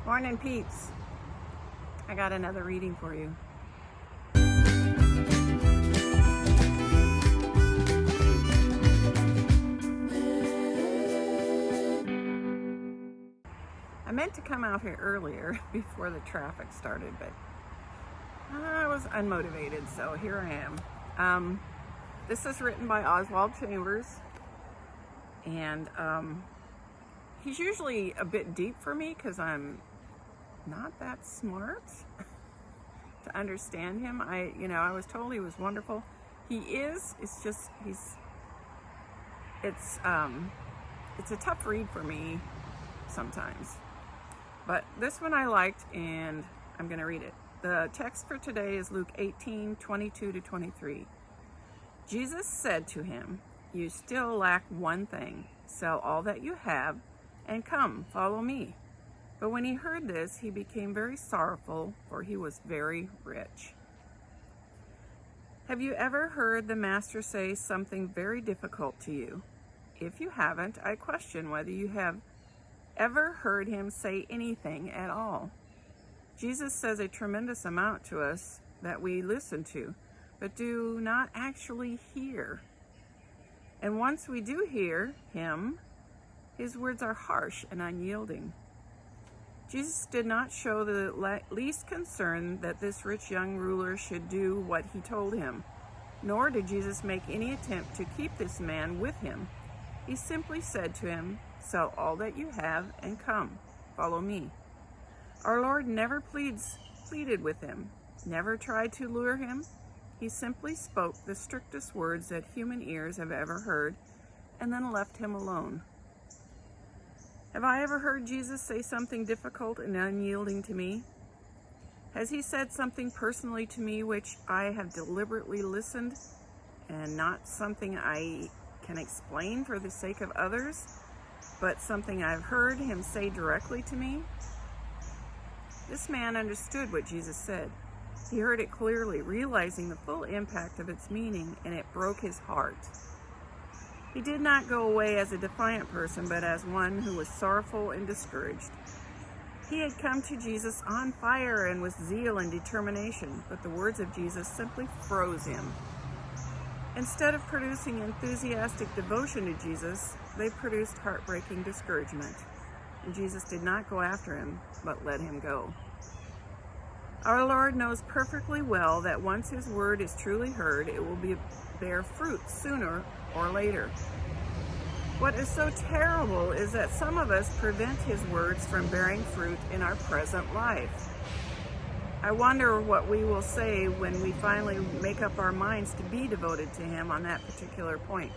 Morning, peeps. I got another reading for you. I meant to come out here earlier before the traffic started, but I was unmotivated, so here I am. This is written by Oswald Chambers, and he's usually a bit deep for me because I'm not that smart to understand him. I was told he was wonderful. He is. It's just it's a tough read for me sometimes. But this one I liked, and I'm going to read it. The text for today is Luke 18:22-23. Jesus said to him, "You still lack one thing. Sell all that you have and come, follow me." But when he heard this, he became very sorrowful, for he was very rich. Have you ever heard the Master say something very difficult to you? If you haven't, I question whether you have ever heard him say anything at all. Jesus says a tremendous amount to us that we listen to, but do not actually hear. And once we do hear him, his words are harsh and unyielding. Jesus did not show the least concern that this rich young ruler should do what he told him, nor did Jesus make any attempt to keep this man with him. He simply said to him, "Sell all that you have and come, follow me." Our Lord never pleaded with him, never tried to lure him. He simply spoke the strictest words that human ears have ever heard, and then left him alone. Have I ever heard Jesus say something difficult and unyielding to me? Has he said something personally to me which I have deliberately listened, and not something I can explain for the sake of others, but something I've heard him say directly to me? This man understood what Jesus said. He heard it clearly, realizing the full impact of its meaning, and it broke his heart. He did not go away as a defiant person, but as one who was sorrowful and discouraged. He had come to Jesus on fire and with zeal and determination, but the words of Jesus simply froze him. Instead of producing enthusiastic devotion to Jesus, they produced heartbreaking discouragement. And Jesus did not go after him, but let him go. Our Lord knows perfectly well that once his word is truly heard, it will bear fruit sooner or later. What is so terrible is that some of us prevent his words from bearing fruit in our present life. I wonder what we will say when we finally make up our minds to be devoted to him on that particular point.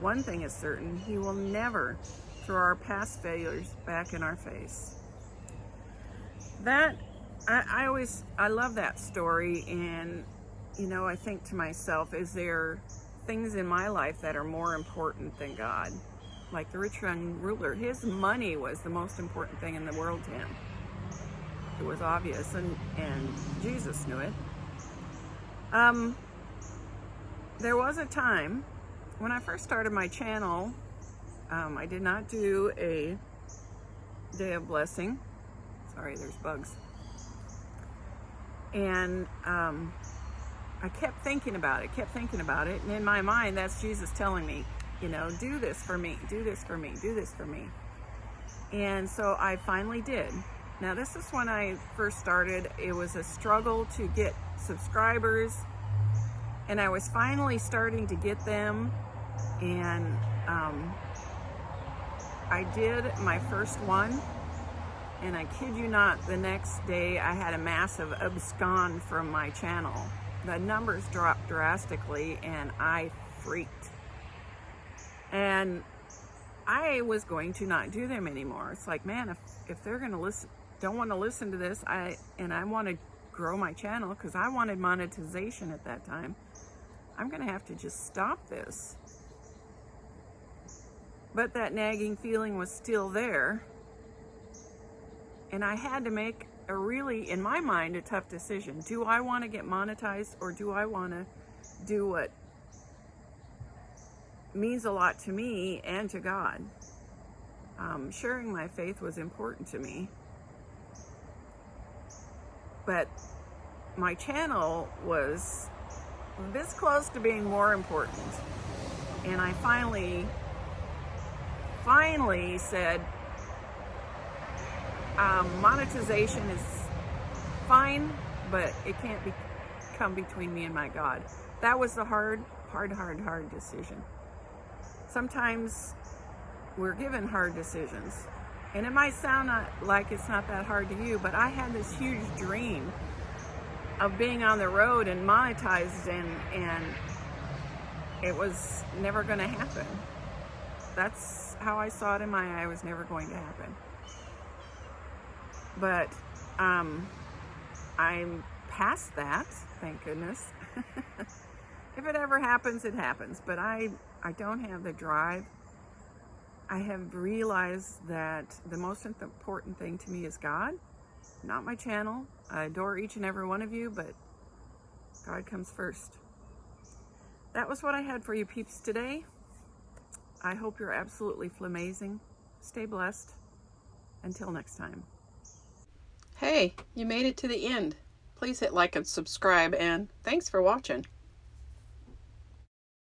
One thing is certain, he will never throw our past failures back in our face. I love that story, and I think to myself, is there things in my life that are more important than God? Like the rich young ruler, his money was the most important thing in the world to him. It was obvious, and Jesus knew it. There was a time when I first started my channel, I did not do a day of blessing. Sorry, there's bugs. And I kept thinking about it. And in my mind, that's Jesus telling me, do this for me, do this for me, do this for me. And so I finally did. Now, this is when I first started. It was a struggle to get subscribers, and I was finally starting to get them. And I did my first one, and I kid you not, the next day I had a massive abscond from my channel. The numbers dropped drastically, and I freaked. And I was going to not do them anymore. It's like, man, if they're going to don't want to listen to this, I want to grow my channel because I wanted monetization at that time, I'm going to have to just stop this. But that nagging feeling was still there. And I had to make a really, in my mind, a tough decision. Do I want to get monetized, or do I want to do what means a lot to me and to God? Sharing my faith was important to me. but my channel was this close to being more important. And I finally said, monetization is fine, but it can't come between me and my God. That was the hard decision. Sometimes we're given hard decisions, and it might sound like it's not that hard to you, but I had this huge dream of being on the road and monetized, and it was never going to happen. That's how I saw it in my eye. It was never going to happen. But I'm past that, thank goodness. If it ever happens, it happens. But I don't have the drive. I have realized that the most important thing to me is God, not my channel. I adore each and every one of you, but God comes first. That was what I had for you peeps today. I hope you're absolutely flamazing. Stay blessed. Until next time. Hey, you made it to the end. Please hit like and subscribe, and thanks for watching.